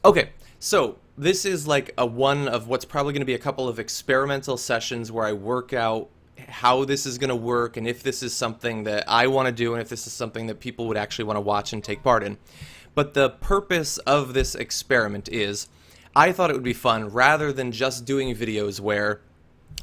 Okay, so this is like a one of what's probably going to be a couple of experimental sessions where I work out how this is going to work and if this is something that I want to do and if this is something that people would actually want to watch and take part in. But the purpose of this experiment is I thought it would be fun rather than just doing videos where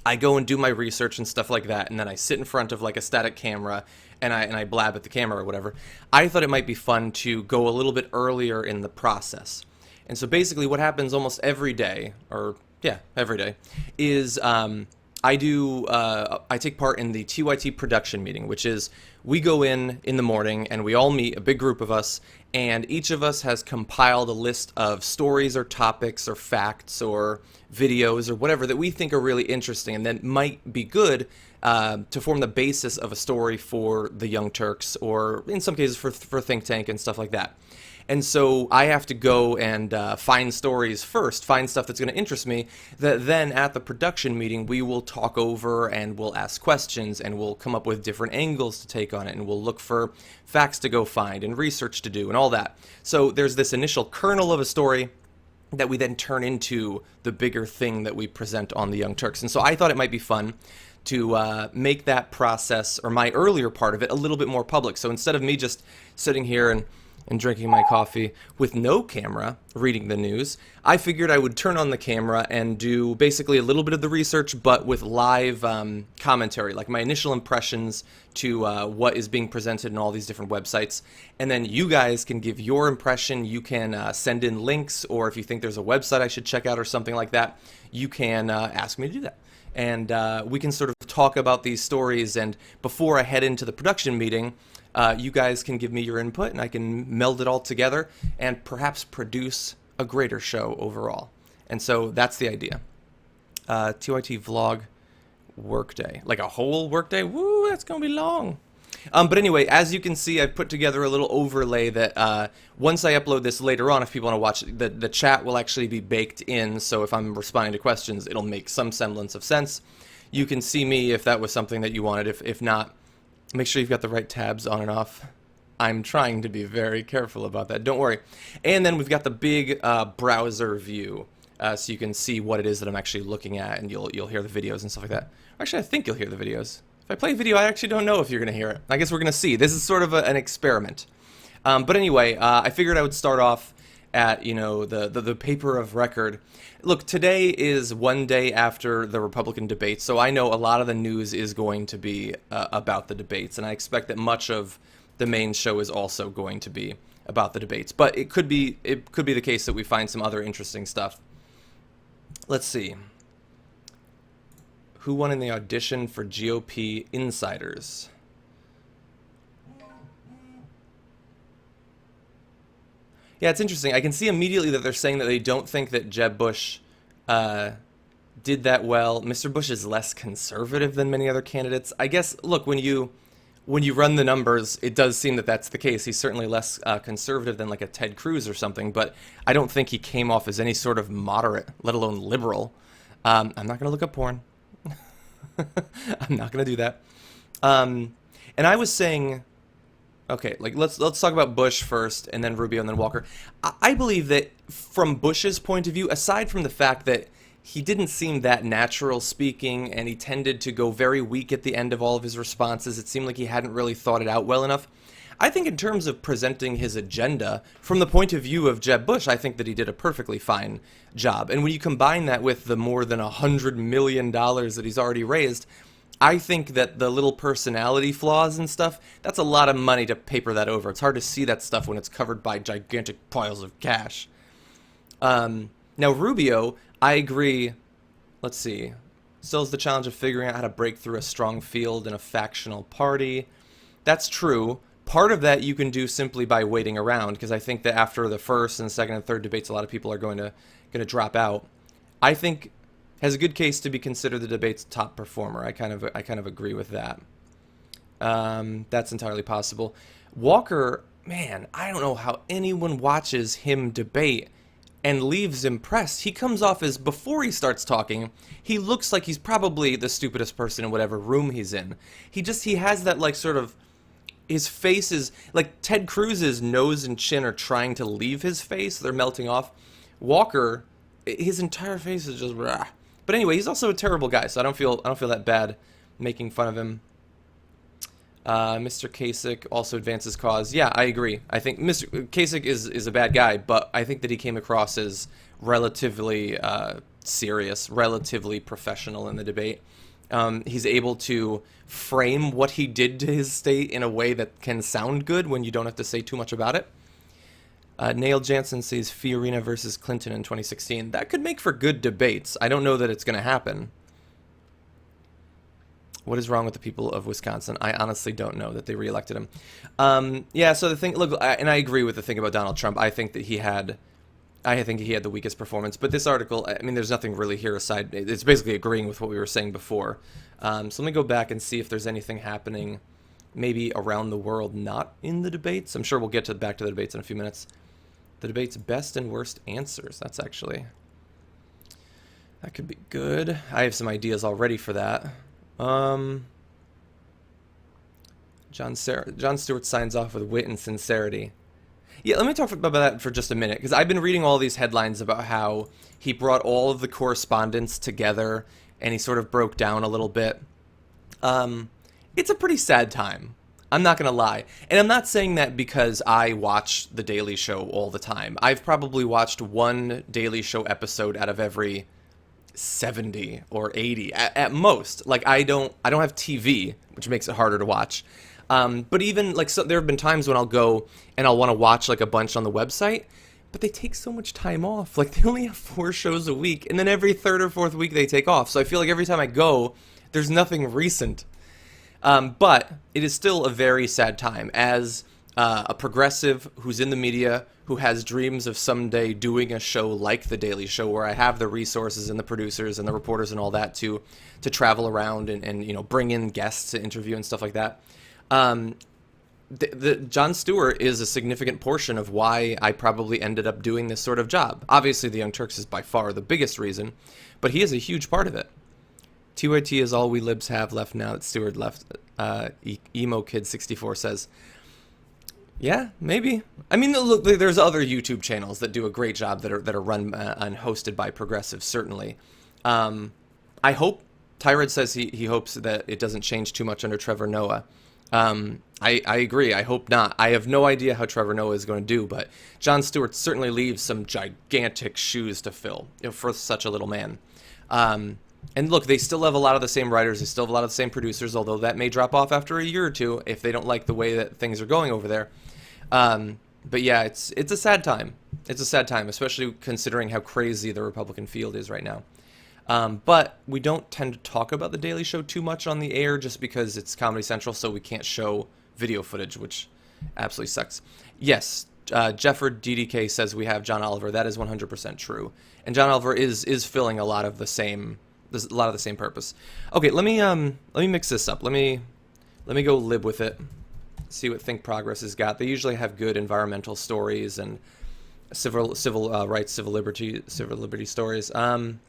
I go and do my research and stuff like that, and then I sit in front of like a static camera and I blab at the camera or whatever. I thought it might be fun to go a little bit earlier in the process. And so basically what happens almost every day, or yeah, every day, is I take part in the TYT production meeting, which is we go in the morning and we all meet, a big group of us, and each of us has compiled a list of stories or topics or facts or videos or whatever that we think are really interesting and that might be good to form the basis of a story for the Young Turks, or in some cases for Think Tank and stuff like that. And so I have to go and find stories first, find stuff that's going to interest me, that then at the production meeting we will talk over and we'll ask questions and we'll come up with different angles to take on it, and we'll look for facts to go find and research to do and all that. So there's this initial kernel of a story that we then turn into the bigger thing that we present on the Young Turks. And so I thought it might be fun to make that process, or my earlier part of it, a little bit more public. So instead of me just sitting here and drinking my coffee with no camera, reading the news, I figured I would turn on the camera and do basically a little bit of the research, but with live commentary, like my initial impressions to what is being presented in all these different websites. And then you guys can give your impression. You can send in links, or if you think there's a website I should check out or something like that, you can ask me to do that. And we can sort of talk about these stories, and before I head into the production meeting, you guys can give me your input, and I can meld it all together and perhaps produce a greater show overall. And so that's the idea. TYT vlog workday. Like a whole workday? Woo, that's going to be long. But anyway, as you can see, I've put together a little overlay that once I upload this later on, if people want to watch it, the chat will actually be baked in. So if I'm responding to questions, it'll make some semblance of sense. You can see me if that was something that you wanted. If not, make sure you've got the right tabs on and off. I'm trying to be very careful about that. Don't worry. And then we've got the big browser view, so you can see what it is that I'm actually looking at, and you'll hear the videos and stuff like that. Actually, I think you'll hear the videos. If I play a video, I actually don't know if you're going to hear it. I guess we're going to see. This is sort of an experiment. But anyway, I figured I would start off at, you know, the paper of record. Look, today is one day after the Republican debates, so I know a lot of the news is going to be about the debates, and I expect that much of the main show is also going to be about the debates. But it could be the case that we find some other interesting stuff. Let's see. Who won in the audition for GOP Insiders? Yeah, it's interesting. I can see immediately that they're saying that they don't think that Jeb Bush did that well. Mr. Bush is less conservative than many other candidates. I guess, look, when you run the numbers, it does seem that that's the case. He's certainly less conservative than like a Ted Cruz or something, but I don't think he came off as any sort of moderate, let alone liberal. I'm not going to look up porn. I'm not going to do that. And I was saying, okay, like let's talk about Bush first, and then Rubio, and then Walker. I believe that from Bush's point of view, aside from the fact that he didn't seem that natural speaking, and he tended to go very weak at the end of all of his responses, it seemed like he hadn't really thought it out well enough. I think in terms of presenting his agenda, from the point of view of Jeb Bush, I think that he did a perfectly fine job. And when you combine that with the more than $100 million that he's already raised, I think that the little personality flaws and stuff, that's a lot of money to paper that over. It's hard to see that stuff when it's covered by gigantic piles of cash. Now, Rubio, I agree. Let's see. Still has the challenge of figuring out how to break through a strong field in a factional party. That's true. Part of that you can do simply by waiting around, because I think that after the first and second and third debates, a lot of people are going to drop out. I think has a good case to be considered the debate's top performer. I kind of agree with that. That's entirely possible. Walker, man, I don't know how anyone watches him debate and leaves impressed. He comes off as, before he starts talking, he looks like he's probably the stupidest person in whatever room he's in. He has that, like, sort of, his face is, like Ted Cruz's nose and chin are trying to leave his face. They're melting off. Walker, his entire face is just rah. But anyway, he's also a terrible guy, so I don't feel that bad making fun of him. Mr. Kasich also advances cause. Yeah, I agree. I think Mr. Kasich is a bad guy, but I think that he came across as relatively serious, relatively professional in the debate. He's able to frame what he did to his state in a way that can sound good when you don't have to say too much about it. Neil Jansen says Fiorina versus Clinton in 2016. That could make for good debates. I don't know that it's going to happen. What is wrong with the people of Wisconsin? I honestly don't know that they reelected him. Yeah, so the thing, look, and I agree with the thing about Donald Trump. I think he had the weakest performance. But this article, I mean, there's nothing really here aside. It's basically agreeing with what we were saying before. So let me go back and see if there's anything happening maybe around the world not in the debates. I'm sure we'll get back to the debates in a few minutes. The debate's best and worst answers. That could be good. I have some ideas already for that. Jon Stewart signs off with wit and sincerity. Yeah, let me talk about that for just a minute, because I've been reading all these headlines about how he brought all of the correspondents together and he sort of broke down a little bit. It's a pretty sad time. I'm not going to lie. And I'm not saying that because I watch The Daily Show all the time. I've probably watched one Daily Show episode out of every 70 or 80 at most. Like, I don't have TV, which makes it harder to watch. But even like, so there have been times when I'll go and I'll want to watch like a bunch on the website, but they take so much time off. Like, they only have 4 shows a week, and then every 3rd or 4th week they take off. So I feel like every time I go, there's nothing recent. But it is still a very sad time as a progressive who's in the media, who has dreams of someday doing a show like The Daily Show, where I have the resources and the producers and the reporters and all that to travel around and you know, bring in guests to interview and stuff like that. Jon Stewart is a significant portion of why I probably ended up doing this sort of job. Obviously, the Young Turks is by far the biggest reason, but he is a huge part of it. TYT is all we libs have left now that Stewart left, Emo Kid 64 says. Yeah, maybe. I mean, look, there's other YouTube channels that do a great job that are run and hosted by progressives, certainly. I hope, Tyrod says he hopes that it doesn't change too much under Trevor Noah. I agree. I hope not. I have no idea how Trevor Noah is going to do, but Jon Stewart certainly leaves some gigantic shoes to fill, you know, for such a little man. And look, they still have a lot of the same writers. They still have a lot of the same producers, although that may drop off after a year or two if they don't like the way that things are going over there. But yeah, it's a sad time. It's a sad time, especially considering how crazy the Republican field is right now. But we don't tend to talk about The Daily Show too much on the air just because it's Comedy Central, so we can't show video footage, which absolutely sucks. Yes, Jefford DDK says we have John Oliver. That is 100% true. And John Oliver is filling a lot of the same purpose. Okay, let me mix this up. Let me go lib with it. See what Think Progress has got. They usually have good environmental stories and civil rights, civil liberty stories. GOP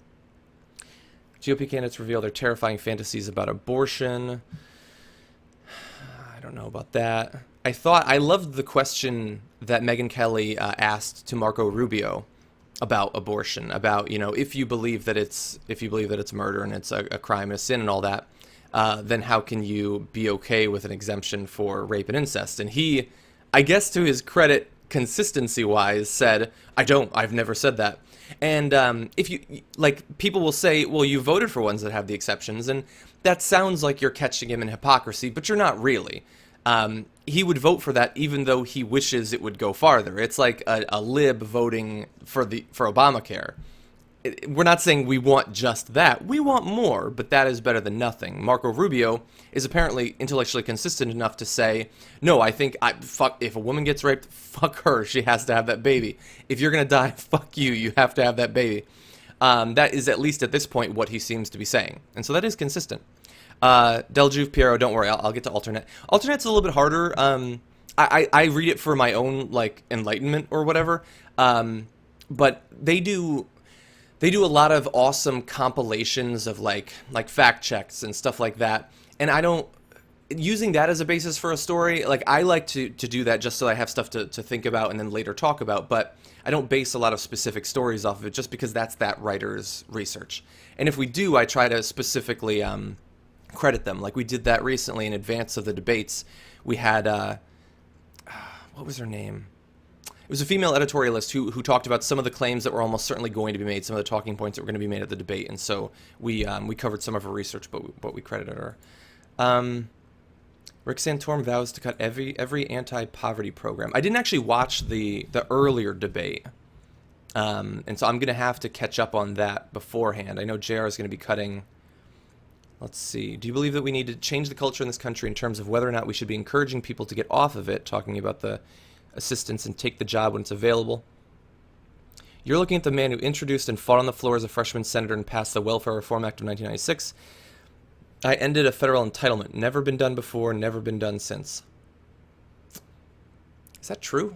candidates reveal their terrifying fantasies about abortion. I don't know about that. I loved the question that Megyn Kelly asked to Marco Rubio about abortion, about, you know, if you believe that it's murder and it's a crime and a sin and all that, then how can you be okay with an exemption for rape and incest? And he, I guess to his credit, consistency-wise, said, I've never said that. And if you, like, people will say, well, you voted for ones that have the exceptions, and that sounds like you're catching him in hypocrisy, but you're not really. He would vote for that even though he wishes it would go farther. It's like a lib voting for Obamacare. We're not saying we want just that. We want more, but that is better than nothing. Marco Rubio is apparently intellectually consistent enough to say, no, I think if a woman gets raped, fuck her. She has to have that baby. If you're going to die, fuck you. You have to have that baby. That is, at least at this point, what he seems to be saying. And so that is consistent. Deljuve Piero, don't worry, I'll get to alternate. Alternate's a little bit harder. I read it for my own, like, enlightenment or whatever. But they do a lot of awesome compilations of like fact checks and stuff like that. And I don't, using that as a basis for a story, like, I like to do that just so I have stuff to think about and then later talk about. But I don't base a lot of specific stories off of it just because that's that writer's research. And if we do, I try to specifically credit them. Like we did that recently in advance of the debates. We had, what was her name? It was a female editorialist who talked about some of the claims that were almost certainly going to be made, some of the talking points that were going to be made at the debate, and so we covered some of her research, but we credited her. Rick Santorum vows to cut every anti-poverty program. I didn't actually watch the earlier debate, and so I'm going to have to catch up on that beforehand. I know JR is going to be cutting. Let's see. Do you believe that we need to change the culture in this country in terms of whether or not we should be encouraging people to get off of it, talking about the assistance and take the job when it's available? You're looking at the man who introduced and fought on the floor as a freshman senator and passed the Welfare Reform Act of 1996. I ended a federal entitlement. Never been done before, never been done since. Is that true?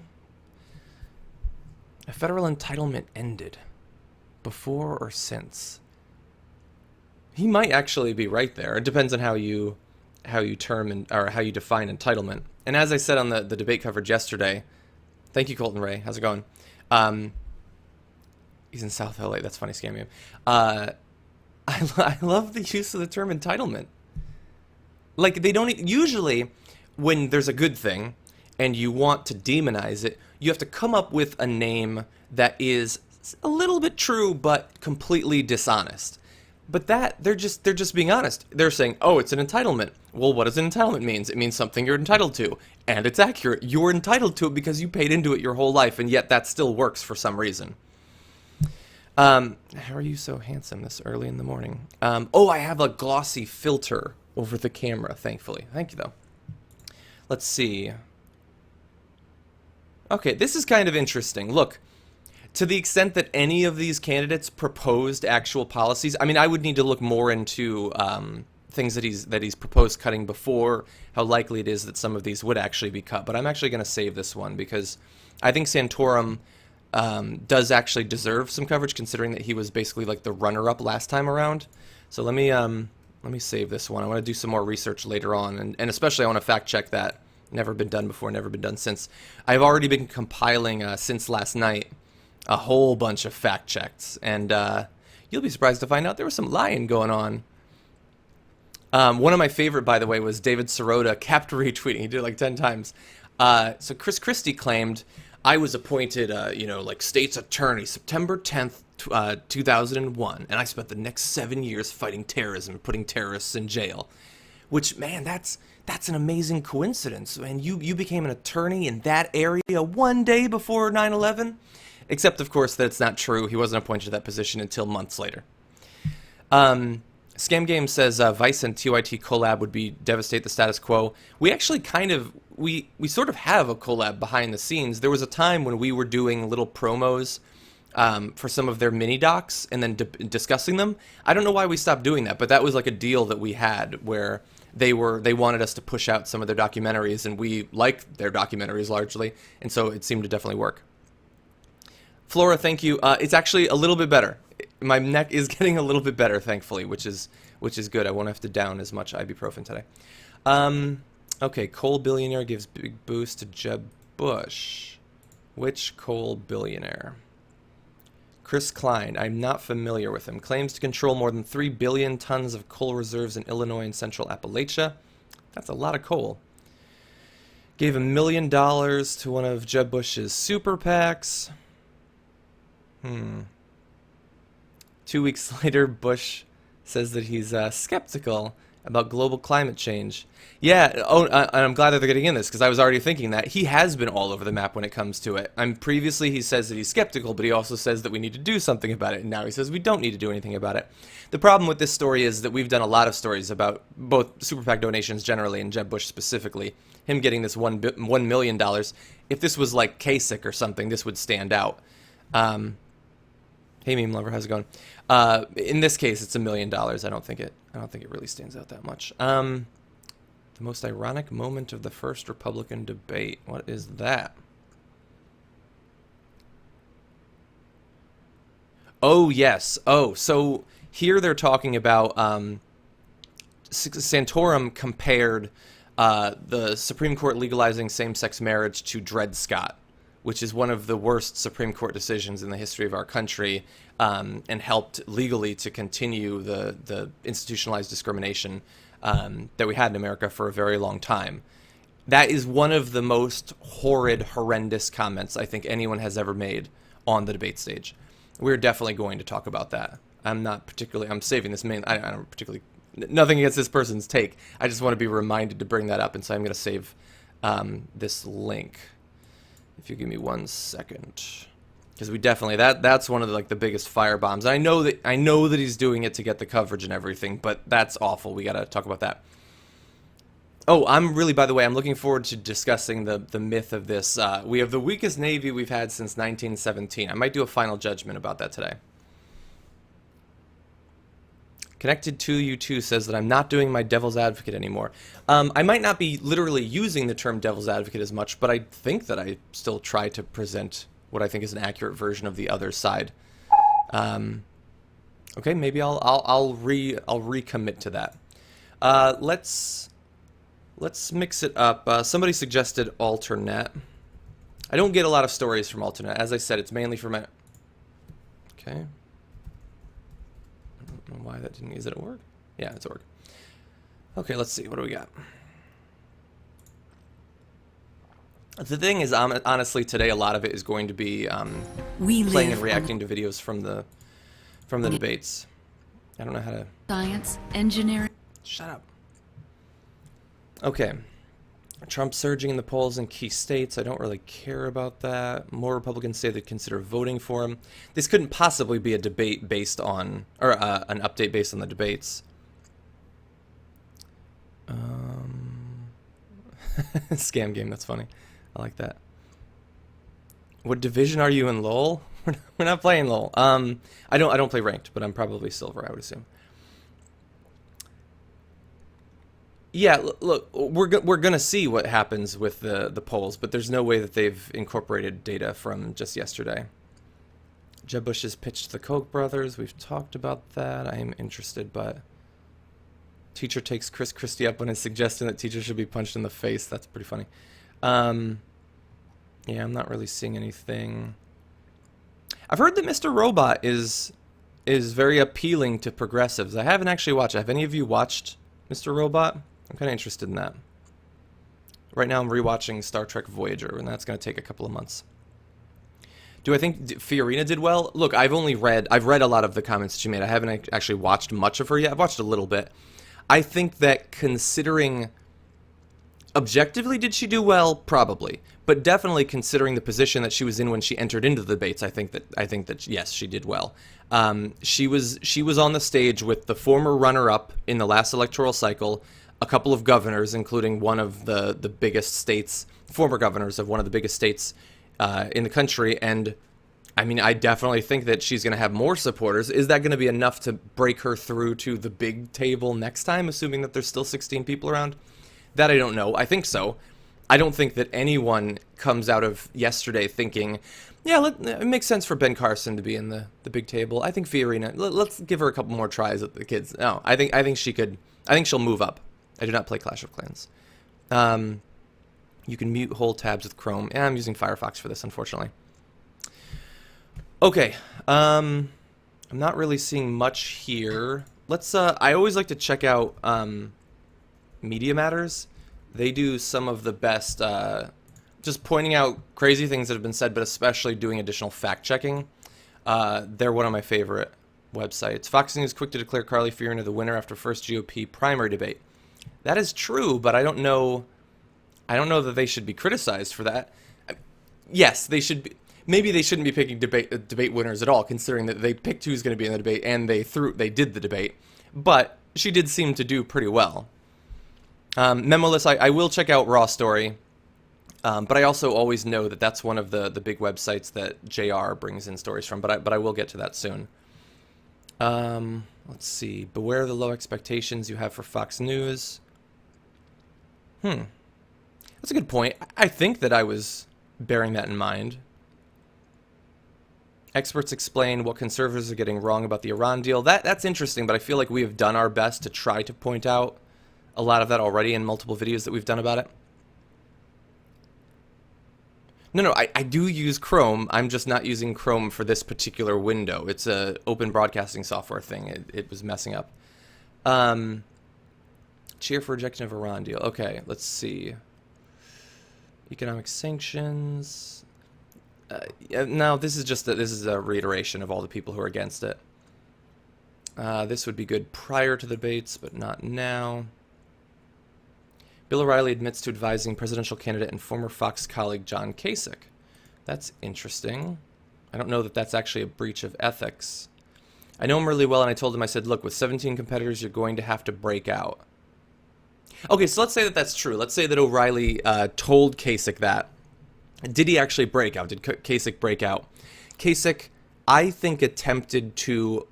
A federal entitlement ended. Before or since? He might actually be right there. It depends on how you term or how you define entitlement. And as I said on the debate coverage yesterday, thank you, Colton Ray. How's it going? He's in South LA. That's funny, scam you. I love the use of the term entitlement. Like they don't usually, when there's a good thing and you want to demonize it, you have to come up with a name that is a little bit true but completely dishonest. But they're just being honest. They're saying, oh, it's an entitlement. Well, what does an entitlement mean? It means something you're entitled to. And it's accurate. You're entitled to it because you paid into it your whole life, and yet that still works for some reason. How are you so handsome this early in the morning? Oh, I have a glossy filter over the camera, thankfully. Thank you, though. Let's see. Okay, this is kind of interesting. Look. To the extent that any of these candidates proposed actual policies, I mean, I would need to look more into things that he's proposed cutting before, how likely it is that some of these would actually be cut. But I'm actually going to save this one because I think Santorum does actually deserve some coverage, considering that he was basically like the runner-up last time around. So let me save this one. I want to do some more research later on, and especially I want to fact-check that. Never been done before, never been done since. I've already been compiling since last night a whole bunch of fact checks, and you'll be surprised to find out there was some lying going on. One of my favorite, by the way, was David Sirota kept retweeting. He did it like 10 times. So Chris Christie claimed, I was appointed, like state's attorney September 10th, 2001, and I spent the next 7 years fighting terrorism, putting terrorists in jail. Which, man, that's an amazing coincidence. And you became an attorney in that area one day before 9/11. Except, of course, that it's not true. He wasn't appointed to that position until months later. Scam Game says Vice and TYT collab would devastate the status quo. We actually we sort of have a collab behind the scenes. There was a time when we were doing little promos for some of their mini docs and then discussing them. I don't know why we stopped doing that, but that was like a deal that we had where they wanted us to push out some of their documentaries, and we liked their documentaries largely, and so it seemed to definitely work. Flora, thank you. It's actually a little bit better. My neck is getting a little bit better, thankfully, which is good. I won't have to down as much ibuprofen today. Okay, coal billionaire gives big boost to Jeb Bush. Which coal billionaire? Chris Klein. I'm not familiar with him. Claims to control more than 3 billion tons of coal reserves in Illinois and Central Appalachia. That's a lot of coal. Gave $1 million to one of Jeb Bush's super PACs. 2 weeks later, Bush says that he's skeptical about global climate change. Yeah, I'm glad that they're getting in this, because I was already thinking that. He has been all over the map when it comes to it. Previously, he says that he's skeptical, but he also says that we need to do something about it, and now he says we don't need to do anything about it. The problem with this story is that we've done a lot of stories about both Super PAC donations generally and Jeb Bush specifically. Him getting this $1 million. If this was like Kasich or something, this would stand out. Hey, meme lover, how's it going? In this case, it's $1 million. I don't think it really stands out that much. The most ironic moment of the first Republican debate. What is that? Oh, yes. Oh, so here they're talking about Santorum compared the Supreme Court legalizing same-sex marriage to Dred Scott, which is one of the worst Supreme Court decisions in the history of our country, and helped legally to continue the institutionalized discrimination that we had in America for a very long time. That is one of the most horrid, horrendous comments I think anyone has ever made on the debate stage. We're definitely going to talk about that. I'm saving this I don't particularly, nothing against this person's take. I just want to be reminded to bring that up, and so I'm going to save this link. If you give me 1 second. Because we definitely, that's one of the biggest fire bombs. I know that he's doing it to get the coverage and everything, but that's awful. We got to talk about that. Oh, by the way, I'm looking forward to discussing the myth of this. We have the weakest Navy we've had since 1917. I might do a final judgment about that today. Connected to you too says that I'm not doing my devil's advocate anymore. I might not be literally using the term devil's advocate as much, but I think that I still try to present what I think is an accurate version of the other side. Okay, maybe I'll recommit to that. Let's mix it up. Somebody suggested alternate. I don't get a lot of stories from alternate. As I said, it's mainly for my... Okay. I don't know why that didn't... Is it at work? Yeah, it's at work. Okay, let's see. What do we got? The thing is, honestly, today a lot of it is going to be playing and reacting to videos from the debates. I don't know how to... Science, engineering... Shut up. Okay. Trump surging in the polls in key states. I don't really care about that. More Republicans say they'd consider voting for him. This couldn't possibly be a debate based on, or an update based on the debates. Scam game, that's funny. I like that. What division are you in, LOL? We're not playing LOL. I don't play ranked, but I'm probably silver, I would assume. Yeah, look, we're gonna see what happens with the polls, but there's no way that they've incorporated data from just yesterday. Jeb Bush has pitched the Koch brothers. We've talked about that. I am interested, but teacher takes Chris Christie up on his suggestion that teachers should be punched in the face. That's pretty funny. Yeah, I'm not really seeing anything. I've heard that Mr. Robot is very appealing to progressives. I haven't actually watched it. Have any of you watched Mr. Robot? I'm kind of interested in that. Right now I'm rewatching Star Trek Voyager, and that's going to take a couple of months. Do I think Fiorina did well? Look, I've read a lot of the comments she made. I haven't actually watched much of her yet. I've watched a little bit. I think that considering... Objectively, did she do well? Probably. But definitely considering the position that she was in when she entered into the debates, I think that yes, she did well. She was on the stage with the former runner-up in the last electoral cycle, a couple of governors, including one of the biggest states, former governors of one of the biggest states in the country, and I mean, I definitely think that she's going to have more supporters. Is that going to be enough to break her through to the big table next time, assuming that there's still 16 people around? That I don't know. I think so. I don't think that anyone comes out of yesterday thinking, yeah, it makes sense for Ben Carson to be in the big table. I think Fiorina, let's give her a couple more tries at the kids. No, I think she could. I think she'll move up. I do not play Clash of Clans. You can mute whole tabs with Chrome. Yeah, I'm using Firefox for this, unfortunately. Okay. I'm not really seeing much here. Let's. I always like to check out Media Matters. They do some of the best, just pointing out crazy things that have been said, but especially doing additional fact-checking. They're one of my favorite websites. Fox News quick to declare Carly Fiorina the winner after first GOP primary debate. That is true, but I don't know that they should be criticized for that. Yes, they should be. Maybe they shouldn't be picking debate winners at all, considering that they picked who's going to be in the debate and they did the debate. But she did seem to do pretty well. Memoless, I will check out Raw Story, but I also always know that that's one of the big websites that JR brings in stories from, but I will get to that soon. Let's see. Beware the low expectations you have for Fox News. That's a good point. I think that I was bearing that in mind. Experts explain what conservatives are getting wrong about the Iran deal. That's interesting, but I feel like we have done our best to try to point out a lot of that already in multiple videos that we've done about it. No, I do use Chrome. I'm just not using Chrome for this particular window. It's a open broadcasting software thing. It was messing up. Cheer for rejection of Iran deal. Okay, let's see. Economic sanctions. No, this is a reiteration of all the people who are against it. This would be good prior to the debates, but not now. Bill O'Reilly admits to advising presidential candidate and former Fox colleague John Kasich. That's interesting. I don't know that that's actually a breach of ethics. I know him really well, and I told him, I said, look, with 17 competitors, you're going to have to break out. Okay, so let's say that that's true. Let's say that O'Reilly told Kasich that. Did he actually break out? Did Kasich break out? Kasich, I think, attempted to...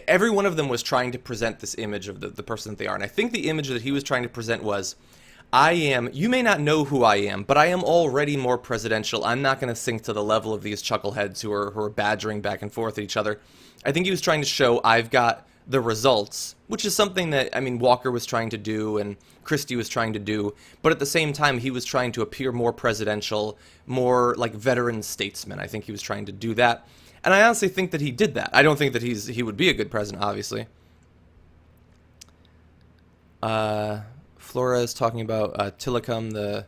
every one of them was trying to present this image of the person that they are. And I think the image that he was trying to present was, you may not know who I am, but I am already more presidential. I'm not going to sink to the level of these chuckleheads who are badgering back and forth at each other. I think he was trying to show I've got the results, which is something that, I mean, Walker was trying to do and Christie was trying to do, but at the same time, he was trying to appear more presidential, more like veteran statesman. I think he was trying to do that. And I honestly think that he did that. I don't think that he would be a good president, obviously. Flora is talking about Tilikum, the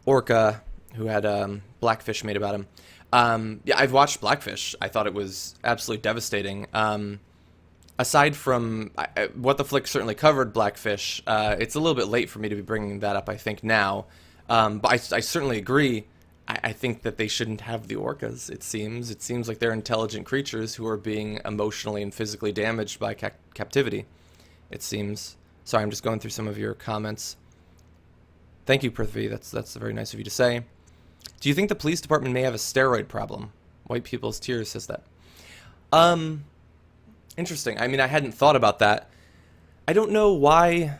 orca who had Blackfish made about him. Yeah, I've watched Blackfish. I thought it was absolutely devastating. Aside from what the flick certainly covered, Blackfish, it's a little bit late for me to be bringing that up, I think, now. But I certainly agree. I think that they shouldn't have the orcas, it seems. It seems like they're intelligent creatures who are being emotionally and physically damaged by captivity, it seems. Sorry, I'm just going through some of your comments. Thank you, Prithvi. That's very nice of you to say. Do you think the police department may have a steroid problem? White People's Tears says that. Interesting. I mean, I hadn't thought about that. I don't know why.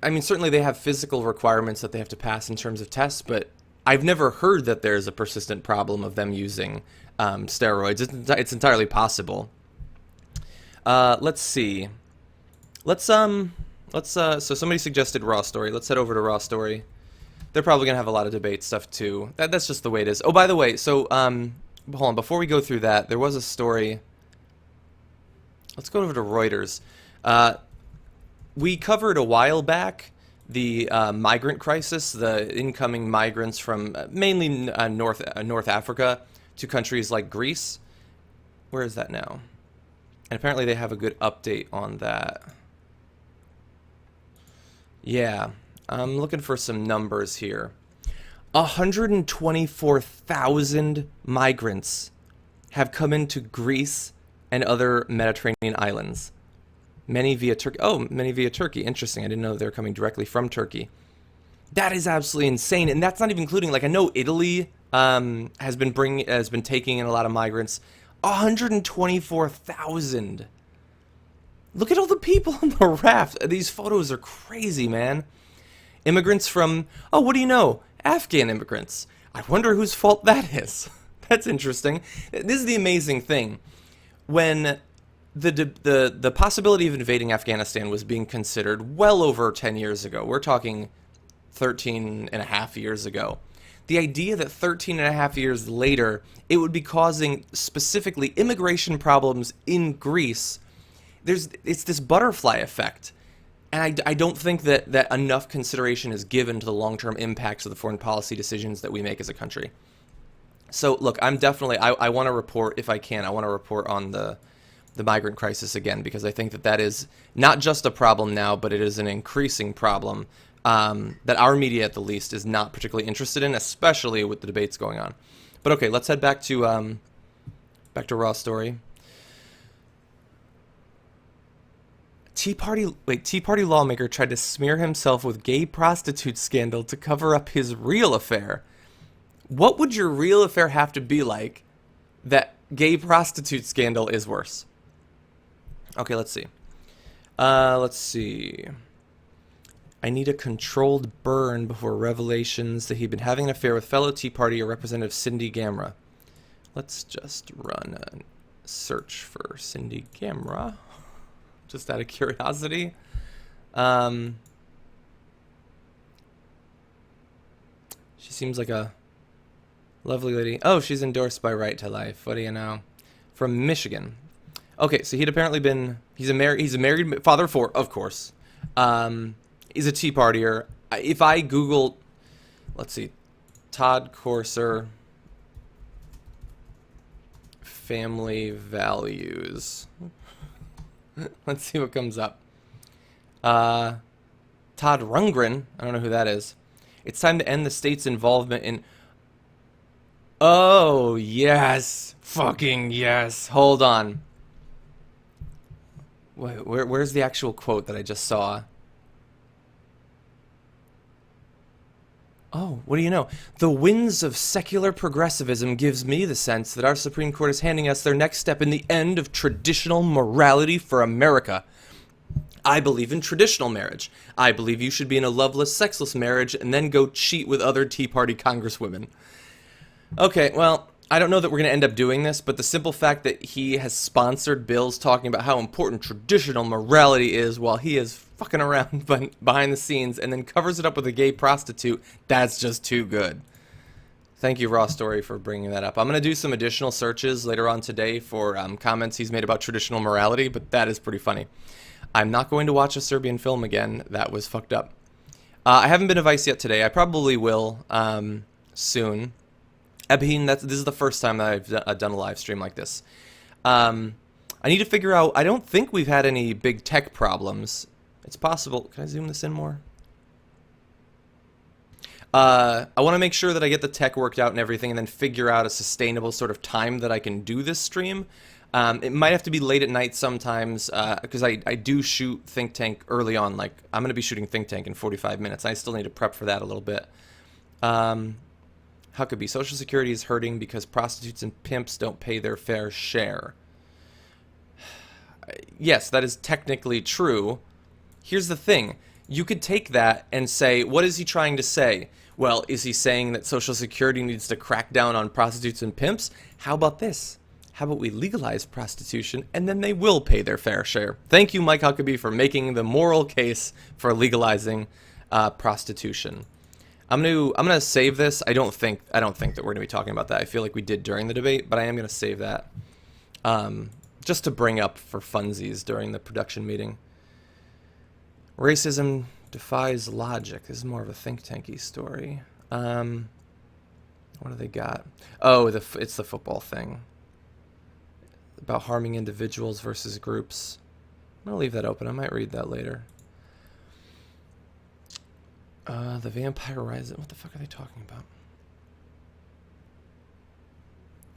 I mean, certainly they have physical requirements that they have to pass in terms of tests, but I've never heard that there's a persistent problem of them using steroids. It's entirely possible. Let's see. So somebody suggested Raw Story. Let's head over to Raw Story. They're probably going to have a lot of debate stuff, too. That's just the way it is. Oh, by the way, so, hold on. Before we go through that, there was a story. Let's go over to Reuters. We covered a while back the migrant crisis, the incoming migrants from mainly North Africa to countries like Greece. Where is that now? And apparently they have a good update on that. Yeah, I'm looking for some numbers here. 124,000 migrants have come into Greece and other Mediterranean islands. Many via Turkey. Oh, many via Turkey. Interesting. I didn't know they were coming directly from Turkey. That is absolutely insane, and that's not even including, like, I know Italy has been taking in a lot of migrants. 124,000. Look at all the people on the raft. These photos are crazy, man. Immigrants from, oh, what do you know? Afghan immigrants. I wonder whose fault that is. That's interesting. This is the amazing thing. When the possibility of invading Afghanistan was being considered well over 10 years ago, we're talking 13 and a half years ago. The idea that 13 and a half years later, it would be causing specifically immigration problems in Greece, it's this butterfly effect. And I don't think that enough consideration is given to the long-term impacts of the foreign policy decisions that we make as a country. So, look, I'm definitely, I want to report, if I can, I want to report on the migrant crisis again, because I think that is not just a problem now, but it is an increasing problem that our media, at the least, is not particularly interested in, especially with the debates going on. But okay, let's head back to Raw Story. Tea Party lawmaker tried to smear himself with gay prostitute scandal to cover up his real affair. What would your real affair have to be like that gay prostitute scandal is worse? Okay, let's see. I need a controlled burn before revelations that he'd been having an affair with fellow Tea Party or Representative Cindy Gamra. Let's just run a search for Cindy Gamra, just out of curiosity. She seems like a Lovely lady. Oh, she's endorsed by Right to Life. What do you know? From Michigan. Okay, so he'd apparently been... He's a married father of four, of course. He's a Tea Partier. If I Google... Let's see. Todd Corser... Family values. Let's see what comes up. Todd Rundgren. I don't know who that is. It's time to end the state's involvement in... Oh, yes. Fucking yes. Hold on. Wait, where's the actual quote that I just saw? Oh, what do you know? The winds of secular progressivism gives me the sense that our Supreme Court is handing us their next step in the end of traditional morality for America. I believe in traditional marriage. I believe you should be in a loveless, sexless marriage and then go cheat with other Tea Party congresswomen. Okay, well, I don't know that we're going to end up doing this, but the simple fact that he has sponsored bills talking about how important traditional morality is while he is fucking around behind the scenes and then covers it up with a gay prostitute, that's just too good. Thank you, Raw Story, for bringing that up. I'm going to do some additional searches later on today for comments he's made about traditional morality, but that is pretty funny. I'm not going to watch a Serbian film again. That was fucked up. I haven't been to Vice yet today. I probably will soon. Abheen, this is the first time that I've done a live stream like this. I need to figure out... I don't think we've had any big tech problems. It's possible... Can I zoom this in more? I want to make sure that I get the tech worked out and everything and then figure out a sustainable sort of time that I can do this stream. It might have to be late at night sometimes because I do shoot Think Tank early on. Like, I'm going to be shooting Think Tank in 45 minutes. I still need to prep for that a little bit. How could be? Social Security is hurting because prostitutes and pimps don't pay their fair share. Yes, that is technically true. Here's the thing. You could take that and say, what is he trying to say? Well, is he saying that Social Security needs to crack down on prostitutes and pimps? How about this? How about we legalize prostitution and then they will pay their fair share? Thank you, Mike Huckabee, for making the moral case for legalizing prostitution. I'm gonna save this. I don't think that we're gonna be talking about that. I feel like we did during the debate, but I am gonna save that just to bring up for funsies during the production meeting. Racism defies logic. This is more of a think tanky story. What do they got? Oh, it's the football thing about harming individuals versus groups. I'm gonna leave that open. I might read that later. The Vampire Rising. What the fuck are they talking about?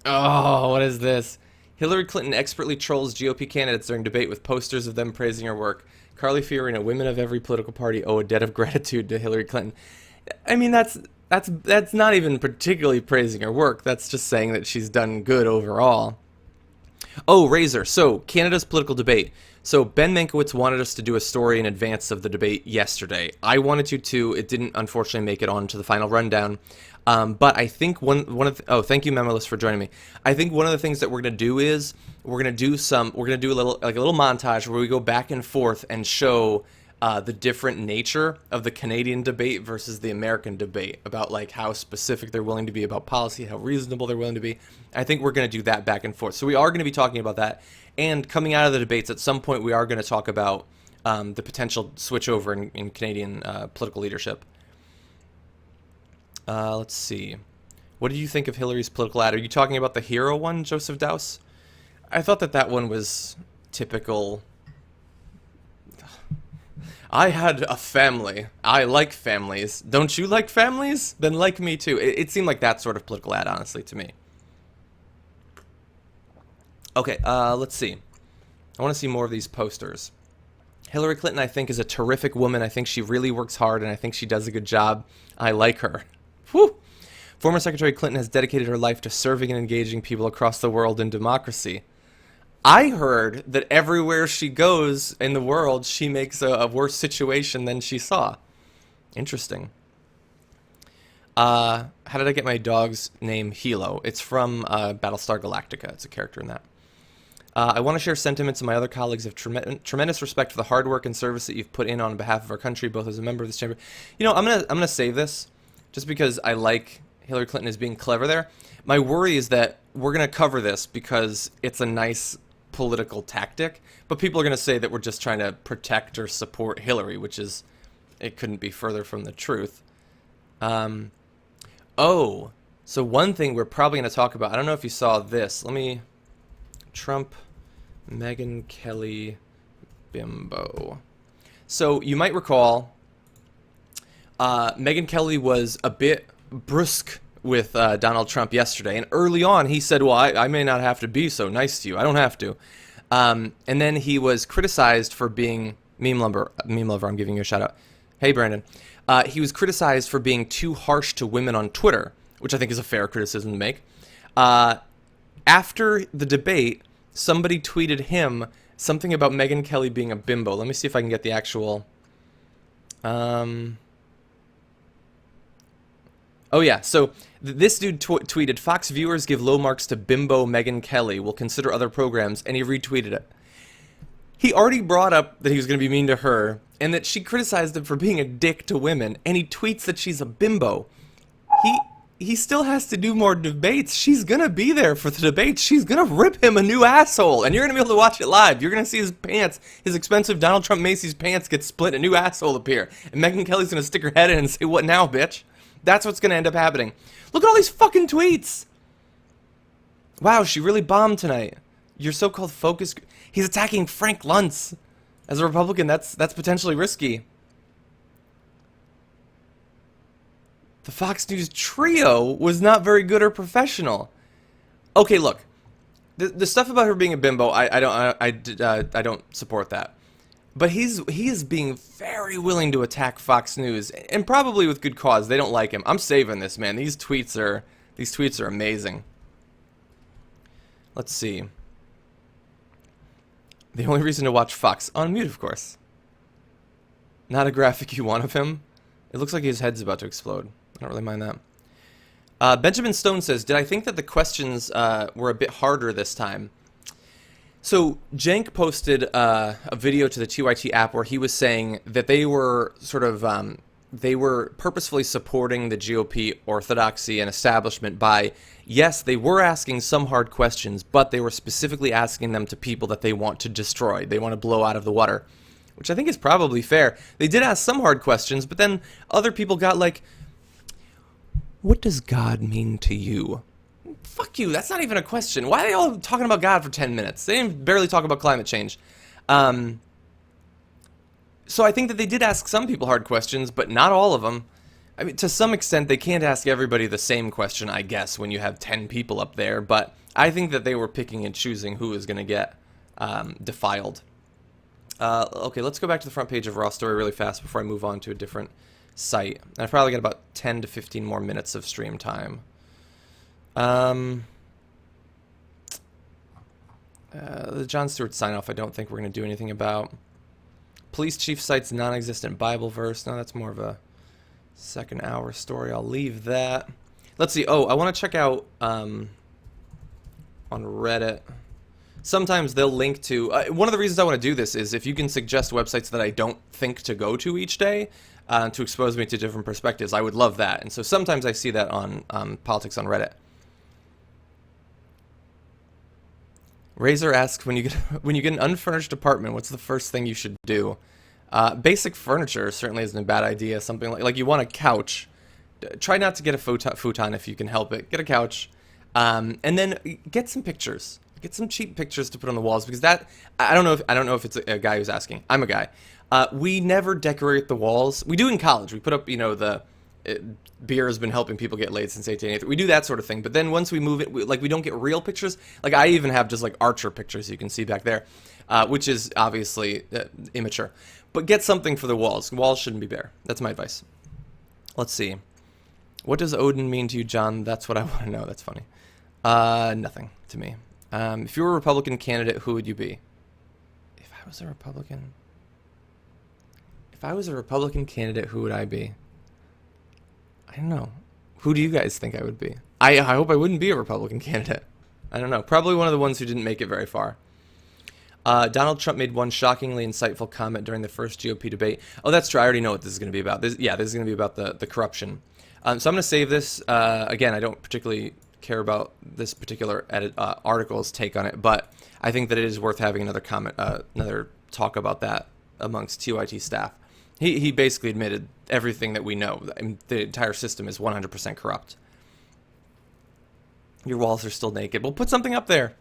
Oh, what is this? Hillary Clinton expertly trolls GOP candidates during debate with posters of them praising her work. Carly Fiorina, women of every political party owe a debt of gratitude to Hillary Clinton. I mean, that's not even particularly praising her work. That's just saying that she's done good overall. Oh, Razor. So, Canada's political debate. So, Ben Mankiewicz wanted us to do a story in advance of the debate yesterday. I wanted to too. It didn't, unfortunately, make it onto the final rundown. But I think one of the, oh, thank you, Memolist, for joining me. I think one of the things that we're gonna do is we're gonna do a little montage where we go back and forth and show the different nature of the Canadian debate versus the American debate, about like how specific they're willing to be about policy, how reasonable they're willing to be. I think we're going to do that back and forth. So we are going to be talking about that. And coming out of the debates, at some point we are going to talk about the potential switchover in Canadian political leadership. Let's see. What did you think of Hillary's political ad? Are you talking about the hero one, Joseph Douse? I thought that one was typical. I had a family. I like families. Don't you like families? Then like me too. It seemed like that sort of political ad, honestly, to me. Okay, let's see. I want to see more of these posters. Hillary Clinton, I think, is a terrific woman. I think she really works hard, and I think she does a good job. I like her. Whew. Former Secretary Clinton has dedicated her life to serving and engaging people across the world in democracy. I heard that everywhere she goes in the world, she makes a worse situation than she saw. Interesting. How did I get my dog's name Hilo? It's from Battlestar Galactica. It's a character in that. I want to share sentiments of my other colleagues of tremendous respect for the hard work and service that you've put in on behalf of our country, both as a member of this chamber. You know, I'm gonna save this, just because I like Hillary Clinton is being clever there. My worry is that we're going to cover this because it's a nice political tactic, but people are going to say that we're just trying to protect or support Hillary, which is, it couldn't be further from the truth. Oh, so one thing we're probably going to talk about, I don't know if you saw this. Trump, Megyn Kelly, bimbo. So you might recall Megyn Kelly was a bit brusque with Donald Trump yesterday, and early on he said, well, I may not have to be so nice to you. I don't have to. And then he was criticized for being, Meme Lover, I'm giving you a shout out. Hey, Brandon. He was criticized for being too harsh to women on Twitter, which I think is a fair criticism to make. After the debate, somebody tweeted him something about Megyn Kelly being a bimbo. Let me see if I can get the actual... Oh yeah, so this dude tweeted, Fox viewers give low marks to bimbo Megyn Kelly. Will consider other programs, and he retweeted it. He already brought up that he was going to be mean to her, and that she criticized him for being a dick to women, and he tweets that she's a bimbo. He still has to do more debates. She's going to be there for the debates. She's going to rip him a new asshole, and you're going to be able to watch it live. You're going to see his pants, his expensive Donald Trump Macy's pants get split, a new asshole appear, and Megyn Kelly's going to stick her head in and say, what now, bitch? That's what's going to end up happening. Look at all these fucking tweets. Wow, she really bombed tonight. Your so-called focus... He's attacking Frank Luntz. As a Republican, that's potentially risky. The Fox News trio was not very good or professional. Okay, look. The stuff about her being a bimbo, I don't support that. But he is being very willing to attack Fox News, and probably with good cause. They don't like him. I'm saving this, man. These tweets are amazing. Let's see. The only reason to watch Fox on mute, of course. Not a graphic you want of him. It looks like his head's about to explode. I don't really mind that. Benjamin Stone says, did I think that the questions were a bit harder this time? So Jank posted a video to the TYT app where he was saying that they were sort of they were purposefully supporting the GOP orthodoxy and establishment by, yes, they were asking some hard questions, but they were specifically asking them to people that they want to destroy. They want to blow out of the water, which I think is probably fair. They did ask some hard questions, but then other people got like, what does God mean to you? Fuck you, that's not even a question. Why are they all talking about God for 10 minutes? They didn't barely talk about climate change. So I think that they did ask some people hard questions, but not all of them. I mean, to some extent, they can't ask everybody the same question, I guess, when you have 10 people up there, but I think that they were picking and choosing who is going to get defiled. Okay, let's go back to the front page of Raw Story really fast before I move on to a different site. And I've probably got about 10 to 15 more minutes of stream time. The Jon Stewart sign-off I don't think we're going to do anything about. Police chief cites non-existent Bible verse. No, that's more of a second hour story. I'll leave that. Let's see. Oh, I want to check out on Reddit. Sometimes they'll link to... one of the reasons I want to do this is if you can suggest websites that I don't think to go to each day to expose me to different perspectives, I would love that. And so sometimes I see that on Politics on Reddit. Razor asks, when you get an unfurnished apartment, what's the first thing you should do? Basic furniture certainly isn't a bad idea. Something like you want a couch. Try not to get a futon if you can help it. Get a couch, and then get some pictures. Get some cheap pictures to put on the walls because that I don't know if it's a guy who's asking. I'm a guy. We never decorate the walls. We do in college. We put up beer has been helping people get laid since 1883. We do that sort of thing, but then once we move it, we don't get real pictures. Like I even have just like Archer pictures you can see back there, which is obviously immature. But get something for the walls. Walls shouldn't be bare. That's my advice. Let's see. What does Odin mean to you, John? That's what I want to know. That's funny. Nothing to me. If you were a Republican candidate, who would you be? If I was a Republican candidate, who would I be? I don't know. Who do you guys think I would be? I hope I wouldn't be a Republican candidate. I don't know. Probably one of the ones who didn't make it very far. Donald Trump made one shockingly insightful comment during the first GOP debate. Oh, that's true. I already know what this is going to be about. This is going to be about the corruption. So I'm going to save this. Again, I don't particularly care about this particular article's take on it, but I think that it is worth having another comment, another talk about that amongst TYT staff. He basically admitted everything that we know. I mean, the entire system is 100% corrupt. Your walls are still naked. We'll put something up there.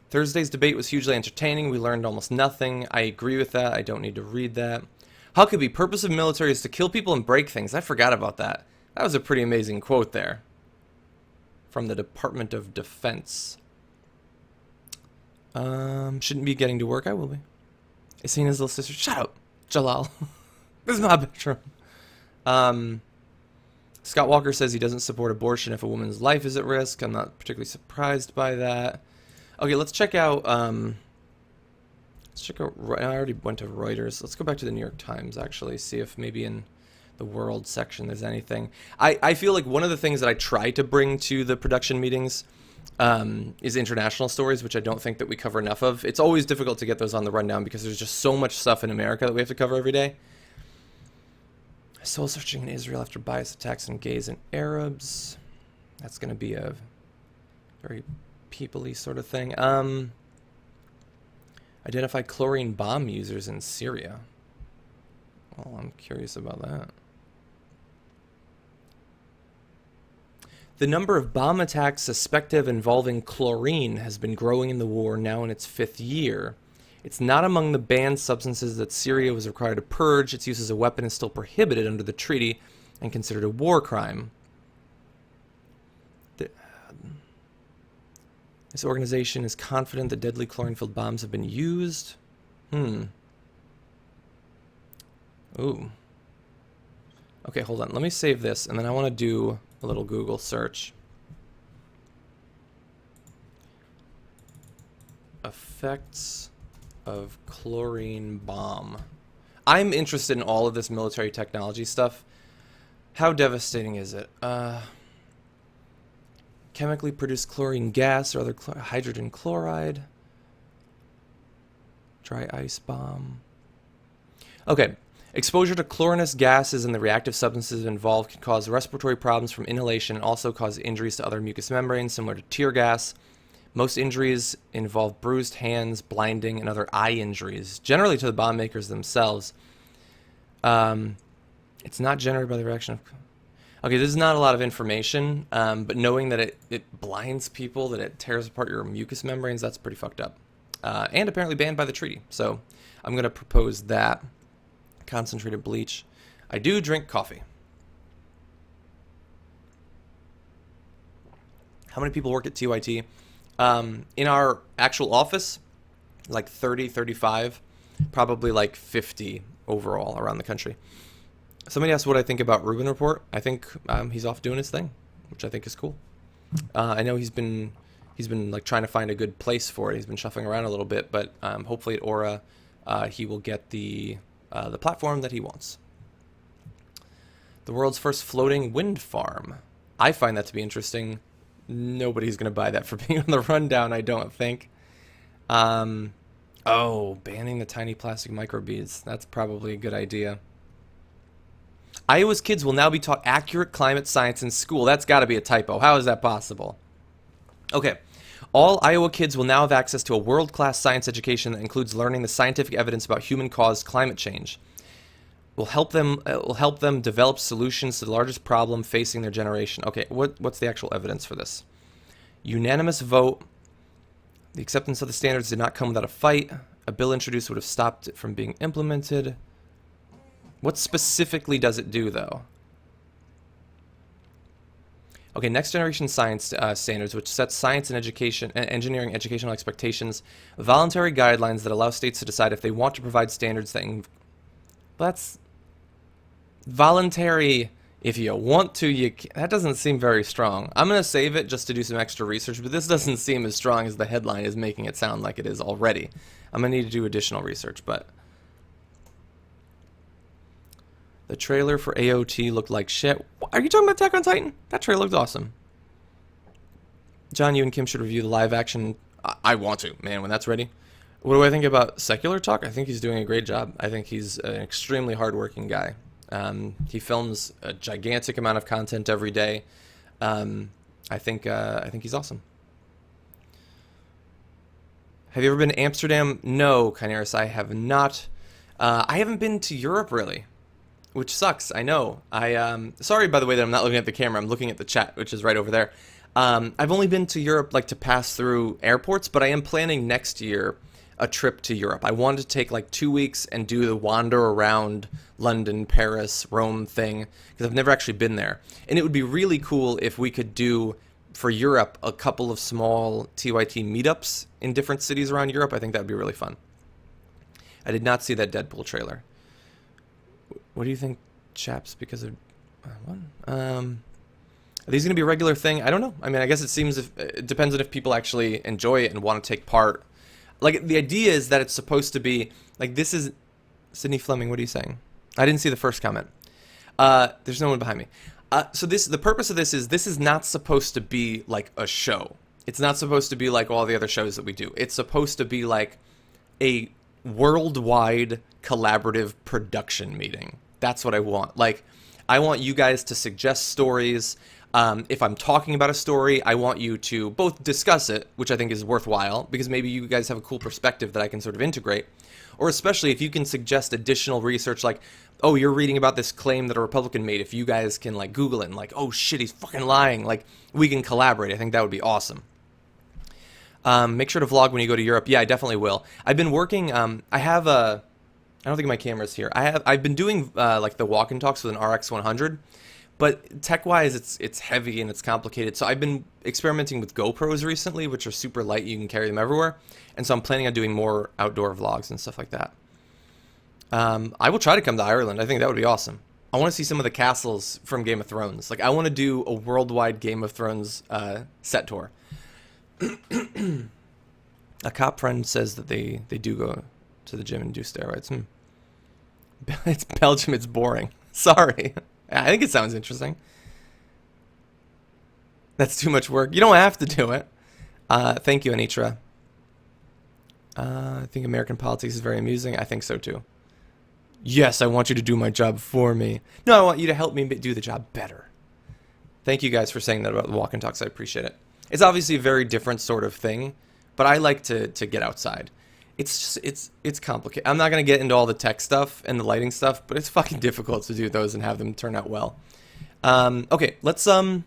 Thursday's debate was hugely entertaining. We learned almost nothing. I agree with that. I don't need to read that. Huckabee, purpose of military is to kill people and break things. I forgot about that. That was a pretty amazing quote there. From the Department of Defense. Shouldn't be getting to work. I will be. Is seeing his little sister. Shut up, Jalal. This is my bedroom. Scott Walker says he doesn't support abortion if a woman's life is at risk. I'm not particularly surprised by that. Okay, let's check out. I already went to Reuters. Let's go back to the New York Times, actually, see if maybe in the World section there's anything. I feel like one of the things that I try to bring to the production meetings is international stories, which I don't think that we cover enough of. It's always difficult to get those on the rundown because there's just so much stuff in America that we have to cover every day. Soul searching in Israel after bias attacks on gays and Arabs. That's going to be a very people-y sort of thing. Identify chlorine bomb users in Syria. Well, I'm curious about that. The number of bomb attacks suspected of involving chlorine has been growing in the war, now in its 5th year. It's not among the banned substances that Syria was required to purge. Its use as a weapon is still prohibited under the treaty and considered a war crime. This organization is confident that deadly chlorine-filled bombs have been used. Ooh. Okay, hold on. Let me save this, and then I want to do a little Google search. Effects of chlorine bomb. I'm interested in all of this military technology stuff. How devastating is it? Chemically produced chlorine gas or other hydrogen chloride. Dry ice bomb. Okay. Exposure to chlorinous gases and the reactive substances involved can cause respiratory problems from inhalation and also cause injuries to other mucous membranes, similar to tear gas. Most injuries involve bruised hands, blinding, and other eye injuries, generally to the bomb makers themselves. It's not generated by the reaction of... Okay, this is not a lot of information, but knowing that it blinds people, that it tears apart your mucous membranes, that's pretty fucked up. And apparently banned by the treaty. So I'm going to propose that. Concentrated bleach. I do drink coffee. How many people work at TYT? In our actual office, like 30, 35, probably like 50 overall around the country. Somebody asked what I think about Rubin Report. I think he's off doing his thing, which I think is cool. I know he's been like trying to find a good place for it. He's been shuffling around a little bit, but hopefully at Aura he will get the platform that he wants. The world's first floating wind farm. I find that to be interesting. Nobody's going to buy that for being on the rundown, I don't think. Oh, banning the tiny plastic microbeads. That's probably a good idea. Iowa's kids will now be taught accurate climate science in school. That's got to be a typo. How is that possible? Okay. All Iowa kids will now have access to a world-class science education that includes learning the scientific evidence about human-caused climate change. It will help them develop solutions to the largest problem facing their generation. Okay, what's the actual evidence for this? Unanimous vote. The acceptance of the standards did not come without a fight. A bill introduced would have stopped it from being implemented. What specifically does it do, though? Okay, next generation science standards, which sets science and engineering educational expectations, voluntary guidelines that allow states to decide if they want to provide standards that... That's voluntary. If you want to, you can. That doesn't seem very strong. I'm going to save it just to do some extra research, but this doesn't seem as strong as the headline is making it sound like it is already. I'm going to need to do additional research, but... The trailer for AOT looked like shit. Are you talking about Attack on Titan? That trailer looked awesome. John, you and Kim should review the live action. I want to, man, when that's ready. What do I think about Secular Talk? I think he's doing a great job. I think he's an extremely hardworking guy. He films a gigantic amount of content every day. I think he's awesome. Have you ever been to Amsterdam? No, Kynaris, I have not. I haven't been to Europe really, which sucks. I know. Sorry, by the way, that I'm not looking at the camera. I'm looking at the chat, which is right over there. I've only been to Europe like to pass through airports, but I am planning next year a trip to Europe. I wanted to take like 2 weeks and do the wander around London, Paris, Rome thing, because I've never actually been there. And it would be really cool if we could do, for Europe, a couple of small TYT meetups in different cities around Europe. I think that would be really fun. I did not see that Deadpool trailer. What do you think, chaps? Because of what? Are these going to be a regular thing? I don't know. I mean, I guess it depends on if people actually enjoy it and want to take part. Like, the idea is that it's supposed to be, like, this is... Sydney Fleming, what are you saying? I didn't see the first comment. There's no one behind me. So the purpose of this is not supposed to be, like, a show. It's not supposed to be like all the other shows that we do. It's supposed to be, like, a worldwide collaborative production meeting. That's what I want. Like, I want you guys to suggest stories. If I'm talking about a story, I want you to both discuss it, which I think is worthwhile, because maybe you guys have a cool perspective that I can sort of integrate, or especially if you can suggest additional research, like, oh, you're reading about this claim that a Republican made, if you guys can, like, Google it and, like, oh, shit, he's fucking lying, like, we can collaborate. I think that would be awesome. Make sure to vlog when you go to Europe. Yeah, I definitely will. I've been working, I don't think my camera's here. I've been doing, like, the walk and talks with an RX 100. But tech-wise, it's heavy and it's complicated. So I've been experimenting with GoPros recently, which are super light. You can carry them everywhere. And so I'm planning on doing more outdoor vlogs and stuff like that. I will try to come to Ireland. I think that would be awesome. I want to see some of the castles from Game of Thrones. Like, I want to do a worldwide Game of Thrones set tour. A cop friend says that they do go to the gym and do steroids. It's Belgium. It's boring. Sorry. I think it sounds interesting. That's too much work. You don't have to do it. Thank you, Anitra. I think American politics is very amusing. I think so, too. Yes, I want you to do my job for me. No, I want you to help me do the job better. Thank you guys for saying that about the walk and talks. I appreciate it. It's obviously a very different sort of thing, but I like to get outside. It's just, it's complicated. I'm not going to get into all the tech stuff and the lighting stuff, but it's fucking difficult to do those and have them turn out well. Okay, let's, okay,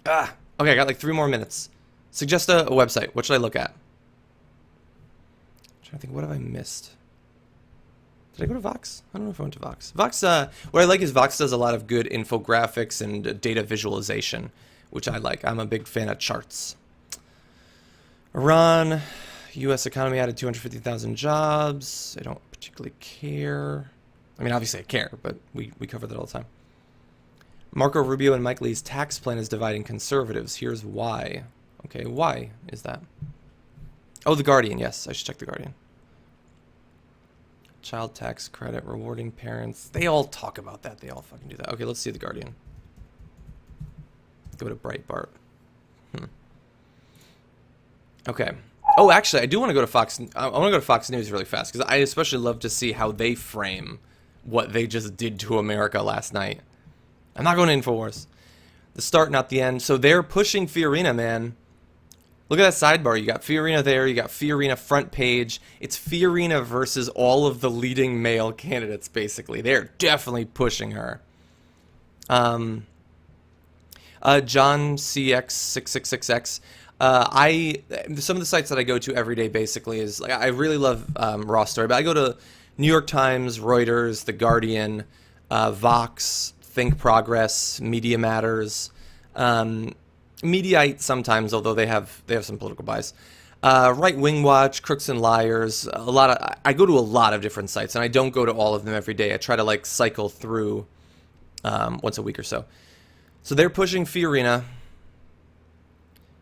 I got like 3 more minutes. Suggest a website. What should I look at? I'm trying to think, what have I missed? Did I go to Vox? I don't know if I went to Vox. Vox, what I like is Vox does a lot of good infographics and data visualization, which I like. I'm a big fan of charts. Iran... U.S. economy added 250,000 jobs. I don't particularly care. I mean, obviously I care, but we cover that all the time. Marco Rubio and Mike Lee's tax plan is dividing conservatives. Here's why. Okay, why is that? Oh, The Guardian. Yes, I should check The Guardian. Child tax credit, rewarding parents. They all talk about that. They all fucking do that. Okay, let's see The Guardian. Go to Breitbart. Okay. Oh, actually, I do want to go to Fox. I want to go to Fox News really fast because I especially love to see how they frame what they just did to America last night. I'm not going to InfoWars. The start, not the end. So they're pushing Fiorina, man. Look at that sidebar. You got Fiorina there. You got Fiorina front page. It's Fiorina versus all of the leading male candidates, basically. They're definitely pushing her. John CX666X. Some of the sites that I go to every day basically is, like, I really love Raw Story, but I go to New York Times, Reuters, The Guardian, Vox, Think Progress, Media Matters, Mediaite sometimes, although they have some political bias. Right Wing Watch, Crooks and Liars, I go to a lot of different sites, and I don't go to all of them every day. I try to, like, cycle through once a week or so. So they're pushing Fiorina.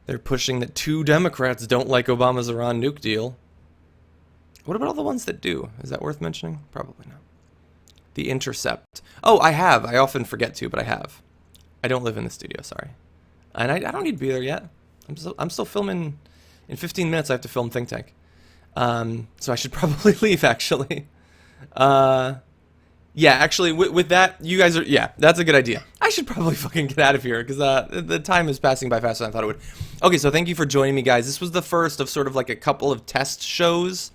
They're pushing that 2 Democrats don't like Obama's Iran nuke deal. What about all the ones that do? Is that worth mentioning? Probably not. The Intercept. Oh, I have. I often forget to, but I have. I don't live in the studio, sorry. And I don't need to be there yet. I'm still filming. In 15 minutes, I have to film Think Tank. So I should probably leave, actually. Yeah, Yeah, actually, with that, you guys are, yeah, that's a good idea. I should probably fucking get out of here because the time is passing by faster than I thought it would. Okay, so thank you for joining me, guys. This was the first of sort of like a couple of test shows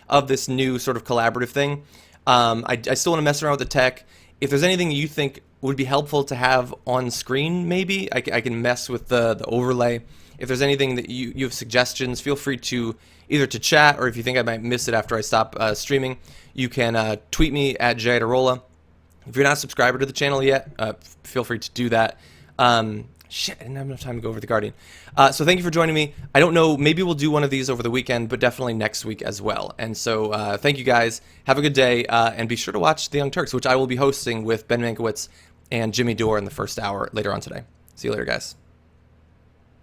of this new sort of collaborative thing. I still want to mess around with the tech. If there's anything you think would be helpful to have on screen, maybe I can mess with the overlay. If there's anything that you have suggestions, feel free to either to chat, or if you think I might miss it after I stop streaming, you can tweet me at John Iadarola. If you're not a subscriber to the channel yet, feel free to do that. Shit, I didn't have enough time to go over The Guardian. So thank you for joining me. I don't know, maybe we'll do one of these over the weekend, but definitely next week as well. And so thank you guys. Have a good day, and be sure to watch The Young Turks, which I will be hosting with Ben Mankiewicz and Jimmy Dore in the first hour later on today. See you later, guys.